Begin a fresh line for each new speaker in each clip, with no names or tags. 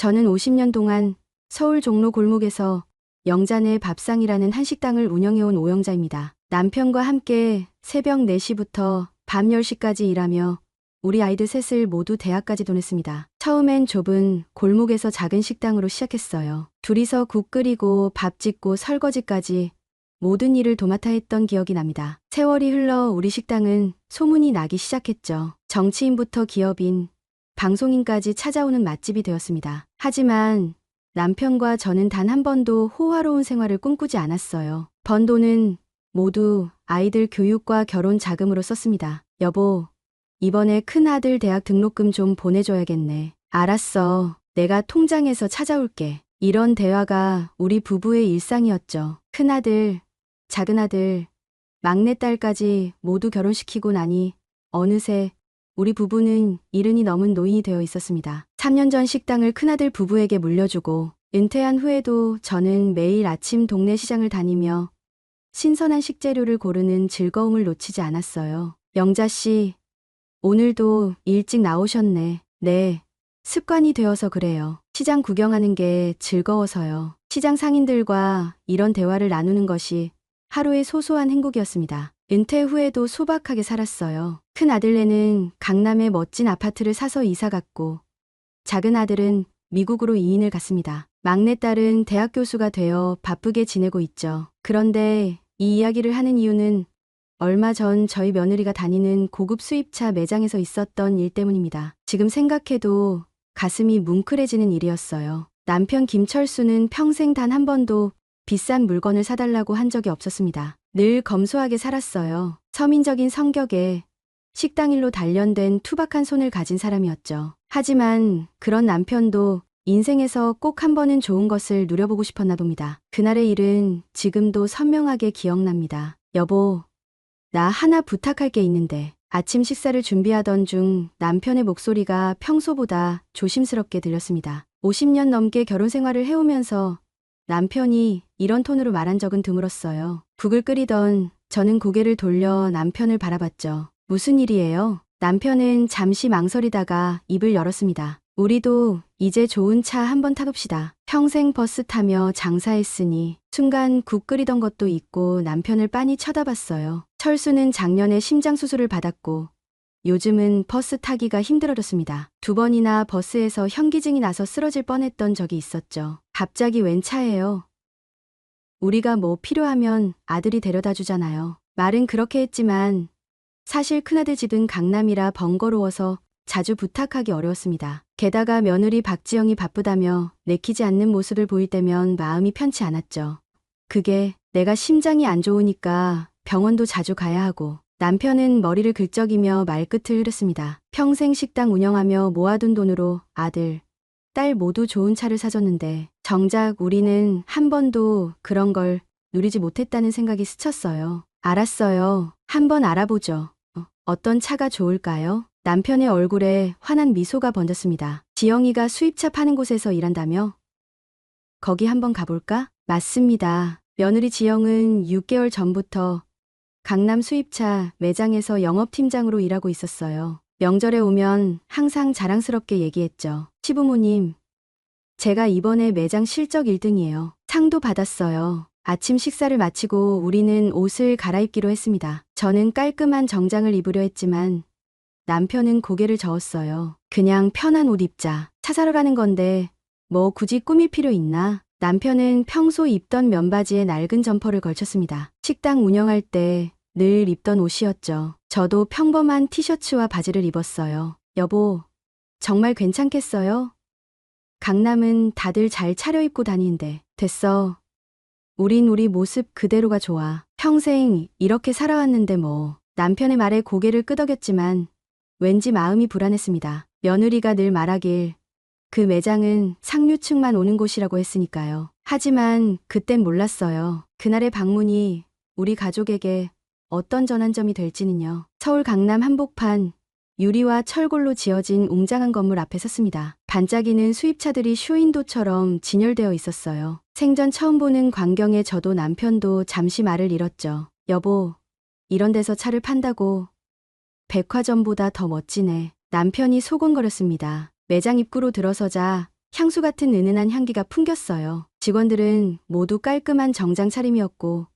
저는 50년 동안 서울 종로 골목에서 영자네 밥상이라는 한식당을 운영해온 오영자입니다. 남편과 함께 새벽 4시부터 밤 10시까지 일하며 우리 아이들 셋을 모두 대학까지 보냈습니다. 처음엔 좁은 골목에서 작은 식당으로 시작했어요. 둘이서 국 끓이고 밥 짓고 설거지까지 모든 일을 도맡아 했던 기억이 납니다. 세월이 흘러 우리 식당은 소문이 나기 시작했죠. 정치인부터 기업인, 방송인까지 찾아오는 맛집이 되었습니다. 하지만 남편과 저는 단 한 번도 호화로운 생활을 꿈꾸지 않았어요. 번 돈은 모두 아이들 교육과 결혼 자금으로 썼습니다. 여보, 이번에 큰아들 대학 등록금 좀 보내줘야겠네. 알았어. 내가 통장에서 찾아올게. 이런 대화가 우리 부부의 일상이었죠. 큰아들, 작은아들, 막내딸까지 모두 결혼시키고 나니 어느새 우리 부부는 70이 넘은 노인이 되어 있었습니다. 3년 전 식당을 큰아들 부부에게 물려주고 은퇴한 후에도 저는 매일 아침 동네 시장을 다니며 신선한 식재료를 고르는 즐거움을 놓치지 않았어요. 영자 씨, 오늘도 일찍 나오셨네. 네, 습관이 되어서 그래요. 시장 구경하는 게 즐거워서요. 시장 상인들과 이런 대화를 나누는 것이 하루의 소소한 행복이었습니다. 은퇴 후에도 소박하게 살았어요. 큰 아들네는 강남에 멋진 아파트를 사서 이사 갔고 작은 아들은 미국으로 이민을 갔습니다. 막내딸은 대학 교수가 되어 바쁘게 지내고 있죠. 그런데 이 이야기를 하는 이유는 얼마 전 저희 며느리가 다니는 고급 수입차 매장에서 있었던 일 때문입니다. 지금 생각해도 가슴이 뭉클해지는 일이었어요. 남편 김철수는 평생 단 한 번도 비싼 물건을 사달라고 한 적이 없었습니다. 늘 검소하게 살았어요. 서민적인 성격에 식당 일로 단련된 투박한 손을 가진 사람이었죠. 하지만 그런 남편도 인생에서 꼭 한 번은 좋은 것을 누려보고 싶었나 봅니다. 그날의 일은 지금도 선명하게 기억납니다. 여보, 나 하나 부탁할 게 있는데. 아침 식사를 준비하던 중 남편의 목소리가 평소보다 조심스럽게 들렸습니다. 50년 넘게 결혼 생활을 해오면서 남편이 이런 톤으로 말한 적은 드물었어요. 국을 끓이던 저는 고개를 돌려 남편을 바라봤죠. 무슨 일이에요? 남편은 잠시 망설이다가 입을 열었습니다. 우리도 이제 좋은 차 한번 타봅시다. 평생 버스 타며 장사했으니. 순간 국 끓이던 것도 잊고 남편을 빤히 쳐다봤어요. 철수는 작년에 심장 수술을 받았고 요즘은 버스 타기가 힘들어졌습니다. 2번이나 버스에서 현기증이 나서 쓰러질 뻔했던 적이 있었죠. 갑자기 웬 차예요? 우리가 뭐 필요하면 아들이 데려다 주잖아요. 말은 그렇게 했지만 사실 큰아들 집은 강남이라 번거로워서 자주 부탁하기 어려웠습니다. 게다가 며느리 박지영이 바쁘다며 내키지 않는 모습을 보일 때면 마음이 편치 않았죠. 그게 내가 심장이 안 좋으니까 병원도 자주 가야 하고. 남편은 머리를 긁적이며 말끝을 흐렸습니다. 평생 식당 운영하며 모아둔 돈으로 아들, 딸 모두 좋은 차를 사줬는데 정작 우리는 한 번도 그런 걸 누리지 못했다는 생각이 스쳤어요. 알았어요. 한번 알아보죠. 어떤 차가 좋을까요? 남편의 얼굴에 환한 미소가 번졌습니다. 지영이가 수입차 파는 곳에서 일한다며? 거기 한번 가볼까? 맞습니다. 며느리 지영은 6개월 전부터 강남 수입차 매장에서 영업팀장으로 일하고 있었어요. 명절에 오면 항상 자랑스럽게 얘기했죠. 시부모님, 제가 이번에 매장 실적 1등이에요. 상도 받았어요. 아침 식사를 마치고 우리는 옷을 갈아입기로 했습니다. 저는 깔끔한 정장을 입으려 했지만 남편은 고개를 저었어요. 그냥 편한 옷 입자. 차 사러 가는 건데 뭐 굳이 꾸밀 필요 있나? 남편은 평소 입던 면바지에 낡은 점퍼를 걸쳤습니다. 식당 운영할 때 늘 입던 옷이었죠. 저도 평범한 티셔츠와 바지를 입었어요. 여보, 정말 괜찮겠어요? 강남은 다들 잘 차려입고 다니는데. 됐어. 우린 우리 모습 그대로가 좋아. 평생 이렇게 살아왔는데 뭐. 남편의 말에 고개를 끄덕였지만 왠지 마음이 불안했습니다. 며느리가 늘 말하길 그 매장은 상류층만 오는 곳이라고 했으니까요. 하지만 그땐 몰랐어요. 그날의 방문이 우리 가족에게 어떤 전환점이 될지는요. 서울 강남 한복판 유리와 철골로 지어진 웅장한 건물 앞에 섰습니다. 반짝이는 수입차들이 쇼윈도처럼 진열되어 있었어요. 생전 처음 보는 광경에 저도 남편도 잠시 말을 잃었죠. 여보, 이런 데서 차를 판다고? 백화점보다 더 멋지네. 남편이 소곤거렸습니다. 매장 입구로 들어서자 향수 같은 은은한 향기가 풍겼어요. 직원들은 모두 깔끔한 정장 차림이었고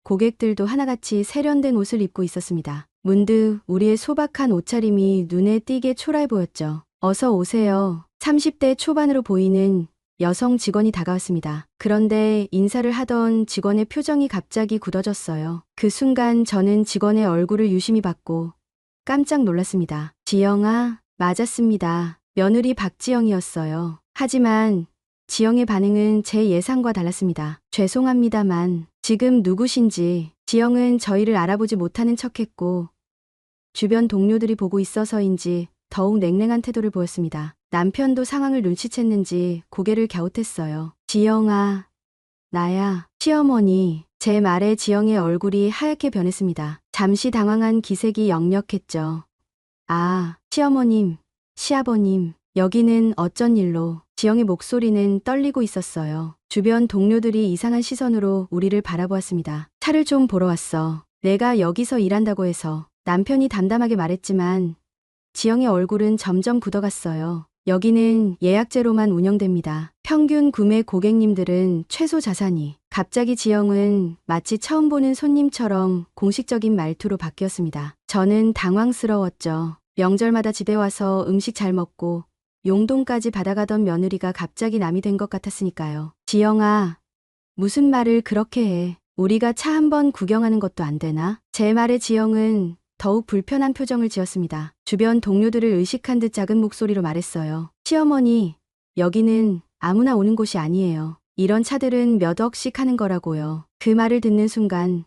고객들도 하나같이 세련된 옷을 입고 있었습니다. 문득 우리의 소박한 옷차림이 눈에 띄게 초라해 보였죠. 어서 오세요. 30대 초반으로 보이는 여성 직원이 다가왔습니다. 그런데 인사를 하던 직원의 표정이 갑자기 굳어졌어요. 그 순간 저는 직원의 얼굴을 유심히 봤고 깜짝 놀랐습니다. 지영아, 맞았습니다. 며느리 박지영이었어요. 하지만 지영의 반응은 제 예상과 달랐습니다. 죄송합니다만 지금 누구신지. 지영은 저희를 알아보지 못하는 척했고 주변 동료들이 보고 있어서인지 더욱 냉랭한 태도를 보였습니다. 남편도 상황을 눈치챘는지 고개를 갸웃했어요. 지영아, 나야. 시어머니. 제 말에 지영의 얼굴이 하얗게 변했습니다. 잠시 당황한 기색이 역력했죠. 아, 시어머님, 시아버님, 여기는 어쩐 일로. 지영의 목소리는 떨리고 있었어요. 주변 동료들이 이상한 시선으로 우리를 바라보았습니다. 차를 좀 보러 왔어. 내가 여기서 일한다고 해서. 남편이 담담하게 말했지만 지영의 얼굴은 점점 굳어갔어요. 여기는 예약제로만 운영됩니다. 평균 구매 고객님들은 최소 자산이. 갑자기 지영은 마치 처음 보는 손님처럼 공식적인 말투로 바뀌었습니다. 저는 당황스러웠죠. 명절마다 집에 와서 음식 잘 먹고 용돈까지 받아가던 며느리가 갑자기 남이 된 것 같았으니까요. 지영아, 무슨 말을 그렇게 해. 우리가 차 한번 구경하는 것도 안 되나? 제 말에 지영은 더욱 불편한 표정을 지었습니다. 주변 동료들을 의식한 듯 작은 목소리로 말했어요. 시어머니, 여기는 아무나 오는 곳이 아니에요. 이런 차들은 몇 억씩 하는 거라고요. 그 말을 듣는 순간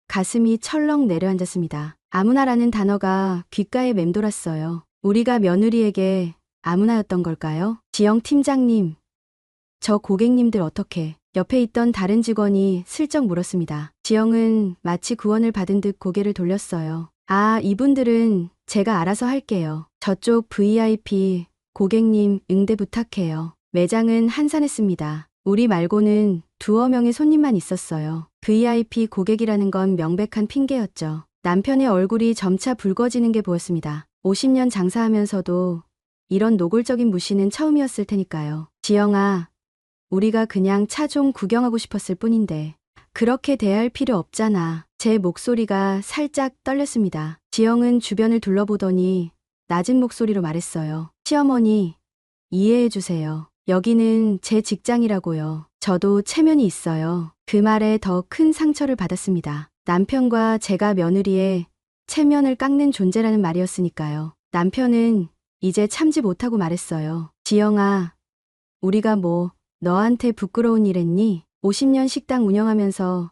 가슴이 철렁 내려앉았습니다. 아무나라는 단어가 귓가에 맴돌았어요. 우리가 며느리에게 아무나였던 걸까요? 지영 팀장님, 저 고객님들 어떻게? 옆에 있던 다른 직원이 슬쩍 물었습니다. 지영은 마치 구원을 받은 듯 고개를 돌렸어요. 아, 이분들은 제가 알아서 할게요. 저쪽 VIP 고객님 응대 부탁해요. 매장은 한산했습니다. 우리 말고는 두어 명의 손님만 있었어요. VIP 고객이라는 건 명백한 핑계였죠. 남편의 얼굴이 점차 붉어지는 게 보였습니다. 50년 장사하면서도 이런 노골적인 무시는 처음이었을 테니까요. 지영아, 우리가 그냥 차 좀 구경하고 싶었을 뿐인데 그렇게 대할 필요 없잖아. 제 목소리가 살짝 떨렸습니다. 지영은 주변을 둘러보더니 낮은 목소리로 말했어요. 시어머니, 이해해 주세요. 여기는 제 직장이라고요. 저도 체면이 있어요. 그 말에 더 큰 상처를 받았습니다. 남편과 제가 며느리의 체면을 깎는 존재라는 말이었으니까요. 남편은 이제 참지 못하고 말했어요. 지영아, 우리가 뭐 너한테 부끄러운 일 했니? 50년 식당 운영하면서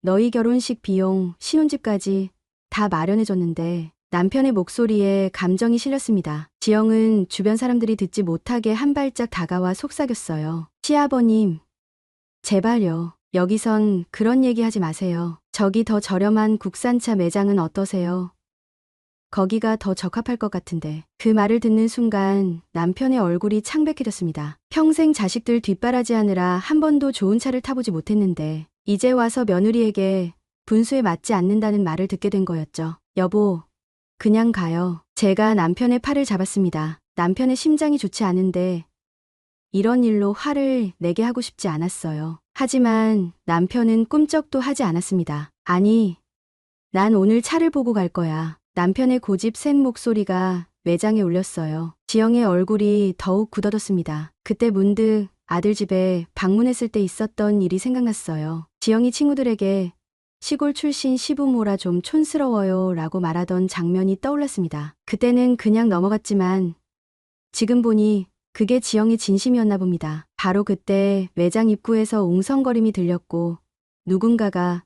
너희 결혼식 비용, 신혼집까지 다 마련해줬는데. 남편의 목소리에 감정이 실렸습니다. 지영은 주변 사람들이 듣지 못하게 한 발짝 다가와 속삭였어요. 시아버님, 제발요. 여기선 그런 얘기 하지 마세요. 저기 더 저렴한 국산차 매장은 어떠세요? 거기가 더 적합할 것 같은데. 그 말을 듣는 순간 남편의 얼굴이 창백해졌습니다. 평생 자식들 뒷바라지하느라 한 번도 좋은 차를 타보지 못했는데 이제 와서 며느리에게 분수에 맞지 않는다는 말을 듣게 된 거였죠. 여보, 그냥 가요. 제가 남편의 팔을 잡았습니다. 남편의 심장이 좋지 않은데 이런 일로 화를 내게 하고 싶지 않았어요. 하지만 남편은 꿈쩍도 하지 않았습니다. 아니, 난 오늘 차를 보고 갈 거야. 남편의 고집 센 목소리가 매장에 울렸어요. 지영의 얼굴이 더욱 굳어졌습니다. 그때 문득 아들 집에 방문했을 때 있었던 일이 생각났어요. 지영이 친구들에게 시골 출신 시부모라 좀 촌스러워요 라고 말하던 장면이 떠올랐습니다. 그때는 그냥 넘어갔지만 지금 보니 그게 지영의 진심이었나 봅니다. 바로 그때 매장 입구에서 웅성거림이 들렸고 누군가가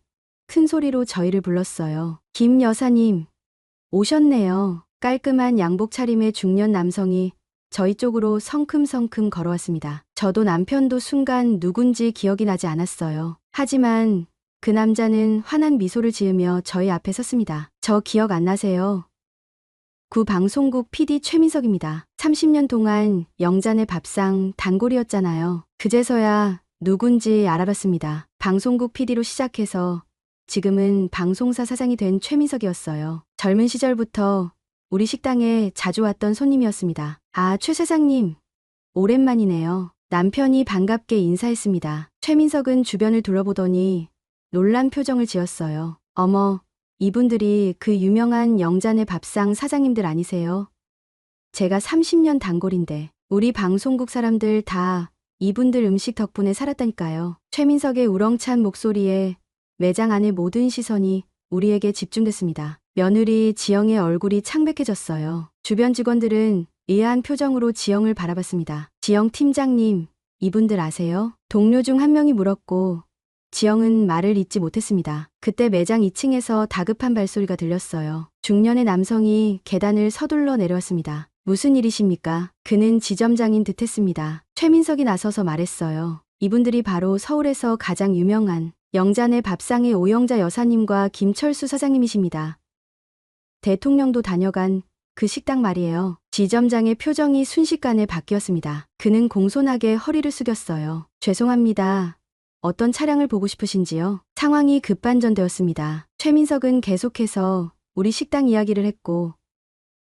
큰 소리로 저희를 불렀어요. 김 여사님, 오셨네요. 깔끔한 양복 차림의 중년 남성이 저희 쪽으로 성큼성큼 걸어왔습니다. 저도 남편도 순간 누군지 기억이 나지 않았어요. 하지만 그 남자는 환한 미소를 지으며 저희 앞에 섰습니다. 저 기억 안 나세요? 구 방송국 PD 최민석입니다. 30년 동안 영잔의 밥상 단골이었잖아요. 그제서야 누군지 알아봤습니다. 방송국 PD로 시작해서 지금은 방송사 사장이 된 최민석이었어요. 젊은 시절부터 우리 식당에 자주 왔던 손님이었습니다. 아, 최 사장님, 오랜만이네요. 남편이 반갑게 인사했습니다. 최민석은 주변을 둘러보더니 놀란 표정을 지었어요. 어머, 이분들이 그 유명한 영자네 밥상 사장님들 아니세요? 제가 30년 단골인데 우리 방송국 사람들 다 이분들 음식 덕분에 살았다니까요. 최민석의 우렁찬 목소리에 매장 안의 모든 시선이 우리에게 집중됐습니다. 며느리 지영의 얼굴이 창백해졌어요. 주변 직원들은 의아한 표정으로 지영을 바라봤습니다. 지영 팀장님, 이분들 아세요? 동료 중 한 명이 물었고 지영은 말을 잇지 못했습니다. 그때 매장 2층에서 다급한 발소리가 들렸어요. 중년의 남성이 계단을 서둘러 내려왔습니다. 무슨 일이십니까? 그는 지점장인 듯했습니다. 최민석이 나서서 말했어요. 이분들이 바로 서울에서 가장 유명한 영자네 밥상의 오영자 여사님과 김철수 사장님이십니다. 대통령도 다녀간 그 식당 말이에요. 지점장의 표정이 순식간에 바뀌었습니다. 그는 공손하게 허리를 숙였어요. 죄송합니다. 어떤 차량을 보고 싶으신지요? 상황이 급반전되었습니다. 최민석은 계속해서 우리 식당 이야기를 했고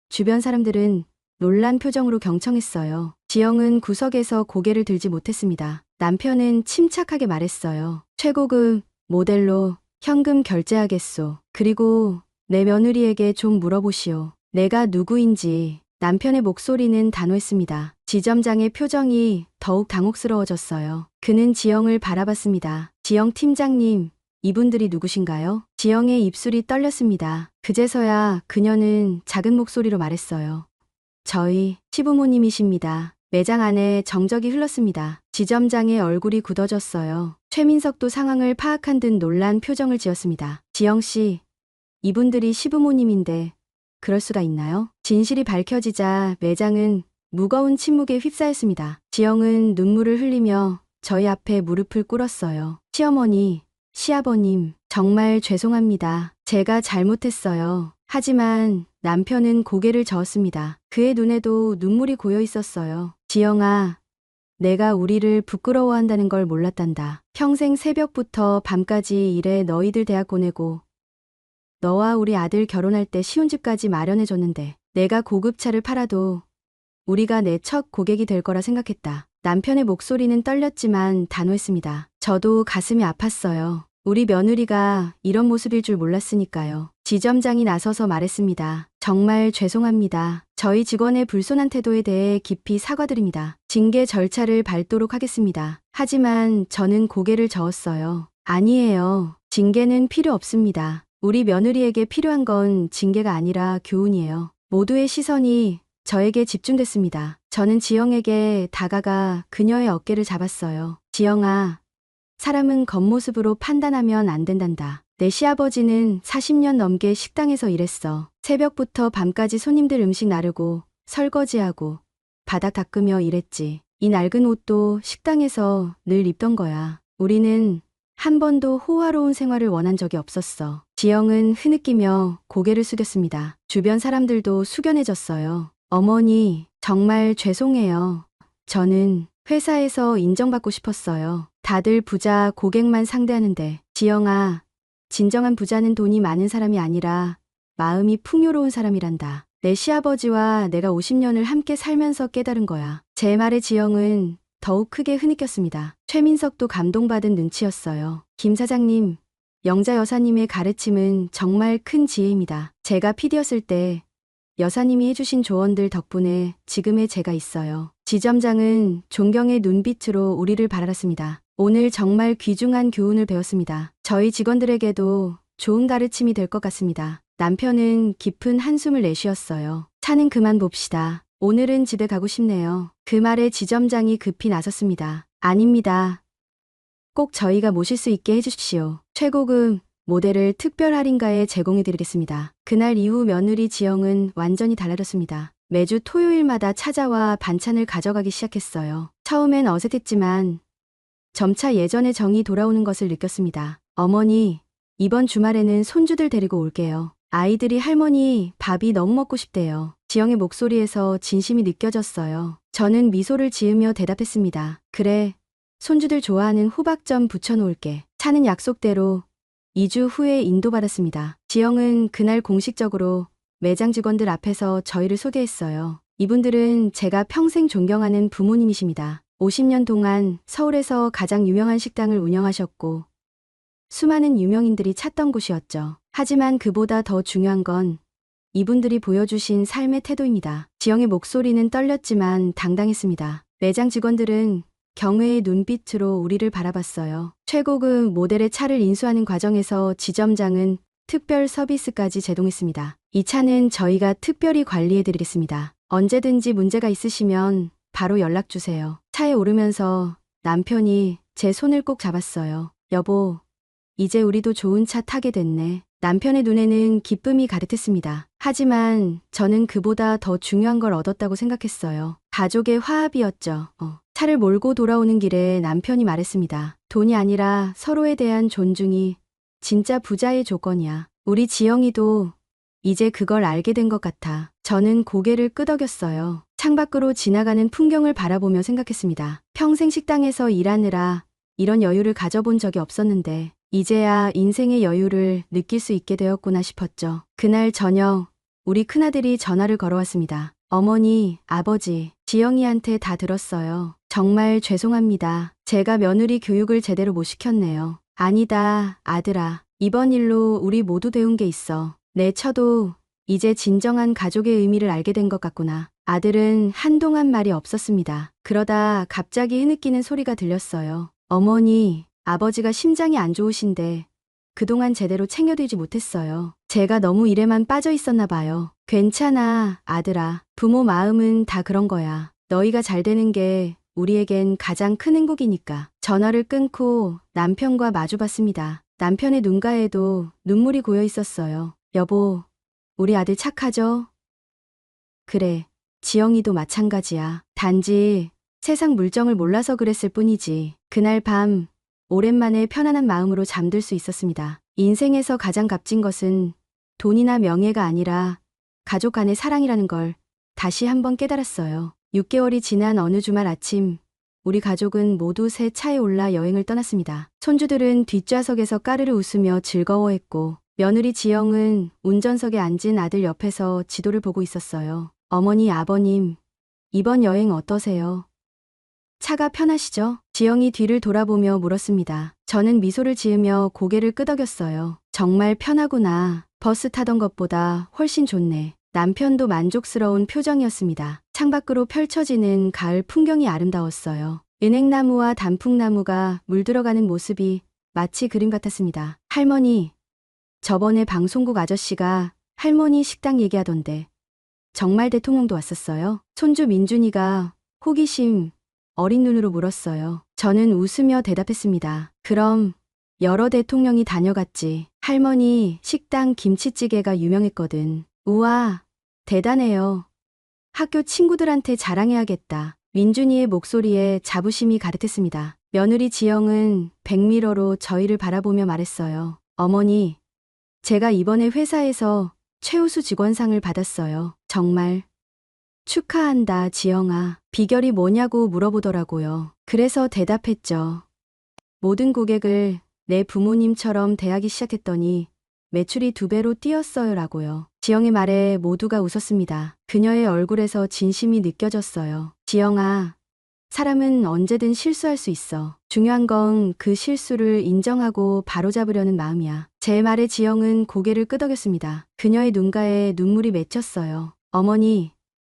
주변 사람들은 놀란 표정으로 경청했어요. 지영은 구석에서 고개를 들지 못했습니다. 남편은 침착하게 말했어요. 최고급 모델로 현금 결제하겠소. 그리고 내 며느리에게 좀 물어보시오. 내가 누구인지. 남편의 목소리는 단호했습니다. 지점장의 표정이 더욱 당혹스러워졌어요. 그는 지영을 바라봤습니다. 지영 팀장님, 이분들이 누구신가요? 지영의 입술이 떨렸습니다. 그제서야 그녀는 작은 목소리로 말했어요. 저희 시부모님이십니다. 매장 안에 정적이 흘렀습니다. 지점장의 얼굴이 굳어졌어요. 최민석도 상황을 파악한 듯 놀란 표정을 지었습니다. 지영 씨, 이분들이 시부모님인데 그럴 수가 있나요? 진실이 밝혀지자 매장은 무거운 침묵에 휩싸였습니다. 지영은 눈물을 흘리며 저희 앞에 무릎을 꿇었어요. 시어머니, 시아버님, 정말 죄송합니다. 제가 잘못했어요. 하지만 남편은 고개를 저었습니다. 그의 눈에도 눈물이 고여 있었어요. 지영아, 내가 우리를 부끄러워한다는 걸 몰랐단다. 평생 새벽부터 밤까지 일해 너희들 대학 보내고 너와 우리 아들 결혼할 때 시혼집까지 마련해줬는데 내가 고급차를 팔아도 우리가 내 첫 고객이 될 거라 생각했다. 남편의 목소리는 떨렸지만 단호했습니다. 저도 가슴이 아팠어요. 우리 며느리가 이런 모습일 줄 몰랐으니까요. 지점장이 나서서 말했습니다. 정말 죄송합니다. 저희 직원의 불손한 태도에 대해 깊이 사과드립니다. 징계 절차를 밟도록 하겠습니다. 하지만 저는 고개를 저었어요. 아니에요. 징계는 필요 없습니다. 우리 며느리에게 필요한 건 징계가 아니라 교훈이에요. 모두의 시선이 저에게 집중됐습니다. 저는 지영에게 다가가 그녀의 어깨를 잡았어요. 지영아, 사람은 겉모습으로 판단하면 안 된단다. 내 시아버지는 40년 넘게 식당에서 일했어. 새벽부터 밤까지 손님들 음식 나르고 설거지하고 바닥 닦으며 일했지. 이 낡은 옷도 식당에서 늘 입던 거야. 우리는 한 번도 호화로운 생활을 원한 적이 없었어. 지영은 흐느끼며 고개를 숙였습니다. 주변 사람들도 숙연해졌어요. 어머니, 정말 죄송해요. 저는 회사에서 인정받고 싶었어요. 다들 부자 고객만 상대하는데. 지영아, 진정한 부자는 돈이 많은 사람이 아니라 마음이 풍요로운 사람이란다. 내 시아버지와 내가 50년을 함께 살면서 깨달은 거야. 제 말에 지영은 더욱 크게 흐느꼈습니다. 최민석도 감동받은 눈치였어요. 김 사장님, 영자 여사님의 가르침은 정말 큰 지혜입니다. 제가 PD였을 때 여사님이 해주신 조언들 덕분에 지금의 제가 있어요. 지점장은 존경의 눈빛으로 우리를 바라봤습니다. 오늘 정말 귀중한 교훈을 배웠습니다. 저희 직원들에게도 좋은 가르침이 될 것 같습니다. 남편은 깊은 한숨을 내쉬었어요. 차는 그만 봅시다. 오늘은 집에 가고 싶네요. 그 말에 지점장이 급히 나섰습니다. 아닙니다. 꼭 저희가 모실 수 있게 해주십시오. 최고급 모델을 특별 할인가에 제공해드리겠습니다. 그날 이후 며느리 지영은 완전히 달라졌습니다. 매주 토요일마다 찾아와 반찬을 가져가기 시작했어요. 처음엔 어색했지만 점차 예전의 정이 돌아오는 것을 느꼈습니다. 어머니, 이번 주말에는 손주들 데리고 올게요. 아이들이 할머니 밥이 너무 먹고 싶대요. 지영의 목소리에서 진심이 느껴졌어요. 저는 미소를 지으며 대답했습니다. 그래, 손주들 좋아하는 호박전 부쳐놓을게. 차는 약속대로 2주 후에 인도받았습니다. 지영은 그날 공식적으로 매장 직원들 앞에서 저희를 소개했어요. 이분들은 제가 평생 존경하는 부모님이십니다. 50년 동안 서울에서 가장 유명한 식당을 운영하셨고 수많은 유명인들이 찾던 곳이었죠. 하지만 그보다 더 중요한 건 이분들이 보여주신 삶의 태도입니다. 지영의 목소리는 떨렸지만 당당했습니다. 매장 직원들은 경외의 눈빛으로 우리를 바라봤어요. 최고급 모델의 차를 인수하는 과정에서 지점장은 특별 서비스까지 제공했습니다. 이 차는 저희가 특별히 관리해드리겠습니다. 언제든지 문제가 있으시면 바로 연락주세요. 차에 오르면서 남편이 제 손을 꼭 잡았어요. 여보, 이제 우리도 좋은 차 타게 됐네. 남편의 눈에는 기쁨이 가득했습니다. 하지만 저는 그보다 더 중요한 걸 얻었다고 생각했어요. 가족의 화합이었죠. 차를 몰고 돌아오는 길에 남편이 말했습니다. 돈이 아니라 서로에 대한 존중이 진짜 부자의 조건이야. 우리 지영이도 이제 그걸 알게 된 것 같아. 저는 고개를 끄덕였어요. 창밖으로 지나가는 풍경을 바라보며 생각했습니다. 평생 식당에서 일하느라 이런 여유를 가져본 적이 없었는데 이제야 인생의 여유를 느낄 수 있게 되었구나 싶었죠. 그날 저녁 우리 큰아들이 전화를 걸어왔습니다. 어머니, 아버지, 지영이한테 다 들었어요. 정말 죄송합니다. 제가 며느리 교육을 제대로 못 시켰네요. 아니다, 아들아. 이번 일로 우리 모두 배운 게 있어. 내 처도 이제 진정한 가족의 의미를 알게 된 것 같구나. 아들은 한동안 말이 없었습니다. 그러다 갑자기 흐느끼는 소리가 들렸어요. 어머니, 아버지가 심장이 안 좋으신데 그동안 제대로 챙겨드리지 못했어요. 제가 너무 일에만 빠져 있었나 봐요. 괜찮아, 아들아. 부모 마음은 다 그런 거야. 너희가 잘 되는 게 우리에겐 가장 큰 행복이니까. 전화를 끊고 남편과 마주봤습니다. 남편의 눈가에도 눈물이 고여 있었어요. 여보, 우리 아들 착하죠? 그래, 지영이도 마찬가지야. 단지 세상 물정을 몰라서 그랬을 뿐이지. 그날 밤 오랜만에 편안한 마음으로 잠들 수 있었습니다. 인생에서 가장 값진 것은 돈이나 명예가 아니라 가족 간의 사랑이라는 걸 다시 한번 깨달았어요. 6개월이 지난 어느 주말 아침 우리 가족은 모두 새 차에 올라 여행을 떠났습니다. 손주들은 뒷좌석에서 까르르 웃으며 즐거워했고 며느리 지영은 운전석에 앉은 아들 옆에서 지도를 보고 있었어요. 어머니, 아버님, 이번 여행 어떠세요? 차가 편하시죠? 지영이 뒤를 돌아보며 물었습니다. 저는 미소를 지으며 고개를 끄덕였어요. 정말 편하구나. 버스 타던 것보다 훨씬 좋네. 남편도 만족스러운 표정이었습니다. 창밖으로 펼쳐지는 가을 풍경이 아름다웠어요. 은행나무와 단풍나무가 물들어가는 모습이 마치 그림 같았습니다. 할머니, 저번에 방송국 아저씨가 할머니 식당 얘기하던데 정말 대통령도 왔었어요? 손주 민준이가 호기심 어린 눈으로 물었어요. 저는 웃으며 대답했습니다. 그럼 여러 대통령이 다녀갔지. 할머니 식당 김치찌개가 유명했거든. 우와, 대단해요. 학교 친구들한테 자랑해야겠다. 민준이의 목소리에 자부심이 가득했습니다. 며느리 지영은 백미러로 저희를 바라보며 말했어요. 어머니, 제가 이번에 회사에서 최우수 직원상을 받았어요. 정말 축하한다, 지영아. 비결이 뭐냐고 물어보더라고요. 그래서 대답했죠. 모든 고객을 내 부모님처럼 대하기 시작했더니 매출이 2배로 뛰었어요 라고요. 지영의 말에 모두가 웃었습니다. 그녀의 얼굴에서 진심이 느껴졌어요. 지영아, 사람은 언제든 실수할 수 있어. 중요한 건 그 실수를 인정하고 바로잡으려는 마음이야. 제 말에 지영은 고개를 끄덕였습니다. 그녀의 눈가에 눈물이 맺혔어요. 어머니,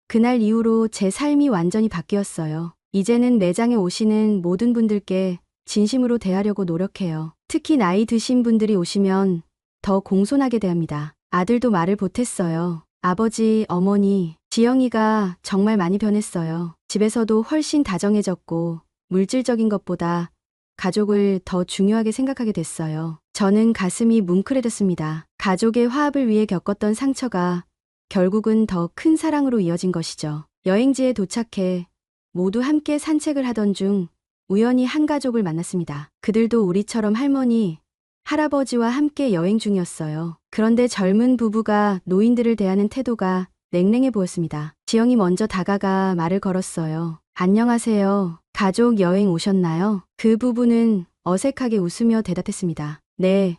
그날 이후로 제 삶이 완전히 바뀌었어요. 이제는 매장에 오시는 모든 분들께 진심으로 대하려고 노력해요. 특히 나이 드신 분들이 오시면 더 공손하게 대합니다. 아들도 말을 보탰어요. 아버지, 어머니, 지영이가 정말 많이 변했어요. 집에서도 훨씬 다정해졌고 물질적인 것보다 가족을 더 중요하게 생각하게 됐어요. 저는 가슴이 뭉클해졌습니다. 가족의 화합을 위해 겪었던 상처가 결국은 더 큰 사랑으로 이어진 것이죠. 여행지에 도착해 모두 함께 산책을 하던 중 우연히 한 가족을 만났습니다. 그들도 우리처럼 할머니, 할아버지와 함께 여행 중이었어요. 그런데 젊은 부부가 노인들을 대하는 태도가 냉랭해 보였습니다. 지영이 먼저 다가가 말을 걸었어요. 안녕하세요. 가족 여행 오셨나요? 그 부부는 어색하게 웃으며 대답했습니다. 네,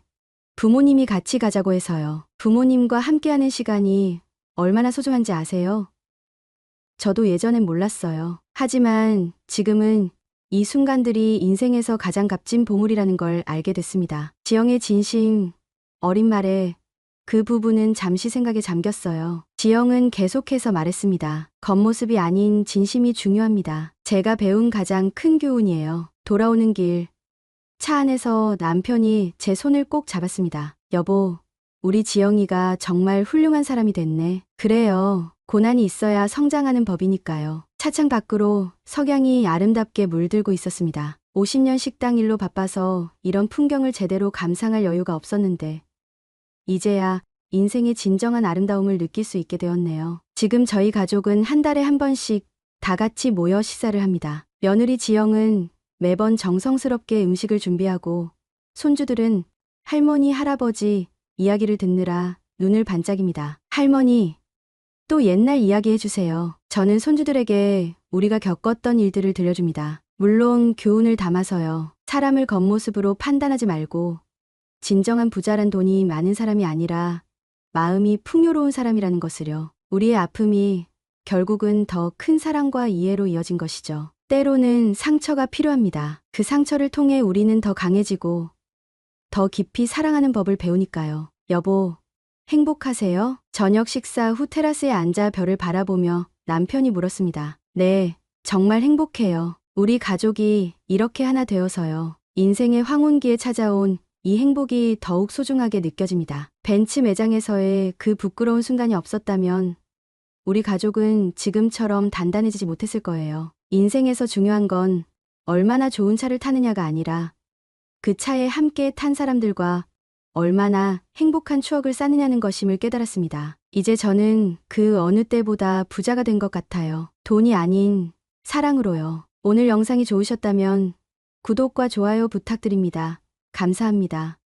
부모님이 같이 가자고 해서요. 부모님과 함께하는 시간이 얼마나 소중한지 아세요? 저도 예전엔 몰랐어요. 하지만 지금은 이 순간들이 인생에서 가장 값진 보물이라는 걸 알게 됐습니다. 지영의 진심, 어린 말에 그 부부는 잠시 생각에 잠겼어요. 지영은 계속해서 말했습니다. 겉모습이 아닌 진심이 중요합니다. 제가 배운 가장 큰 교훈이에요. 돌아오는 길, 차 안에서 남편이 제 손을 꼭 잡았습니다. 여보, 우리 지영이가 정말 훌륭한 사람이 됐네. 그래요. 고난이 있어야 성장하는 법이니까요. 차창 밖으로 석양이 아름답게 물들고 있었습니다. 50년 식당 일로 바빠서 이런 풍경을 제대로 감상할 여유가 없었는데 이제야 인생의 진정한 아름다움을 느낄 수 있게 되었네요. 지금 저희 가족은 한 달에 한 번씩 다 같이 모여 식사를 합니다. 며느리 지영은 매번 정성스럽게 음식을 준비하고 손주들은 할머니, 할아버지 이야기를 듣느라 눈을 반짝입니다. 할머니, 또 옛날 이야기 해주세요. 저는 손주들에게 우리가 겪었던 일들을 들려줍니다. 물론 교훈을 담아서요. 사람을 겉모습으로 판단하지 말고 진정한 부자란 돈이 많은 사람이 아니라 마음이 풍요로운 사람이라는 것을요. 우리의 아픔이 결국은 더 큰 사랑과 이해로 이어진 것이죠. 때로는 상처가 필요합니다. 그 상처를 통해 우리는 더 강해지고 더 깊이 사랑하는 법을 배우니까요. 여보, 행복하세요? 저녁 식사 후 테라스에 앉아 별을 바라보며 남편이 물었습니다. 네, 정말 행복해요. 우리 가족이 이렇게 하나 되어서요. 인생의 황혼기에 찾아온 이 행복이 더욱 소중하게 느껴집니다. 벤츠 매장에서의 그 부끄러운 순간이 없었다면 우리 가족은 지금처럼 단단해지지 못했을 거예요. 인생에서 중요한 건 얼마나 좋은 차를 타느냐가 아니라 그 차에 함께 탄 사람들과 얼마나 행복한 추억을 쌓느냐는 것임을 깨달았습니다. 이제 저는 그 어느 때보다 부자가 된 것 같아요. 돈이 아닌 사랑으로요. 오늘 영상이 좋으셨다면 구독과 좋아요 부탁드립니다. 감사합니다.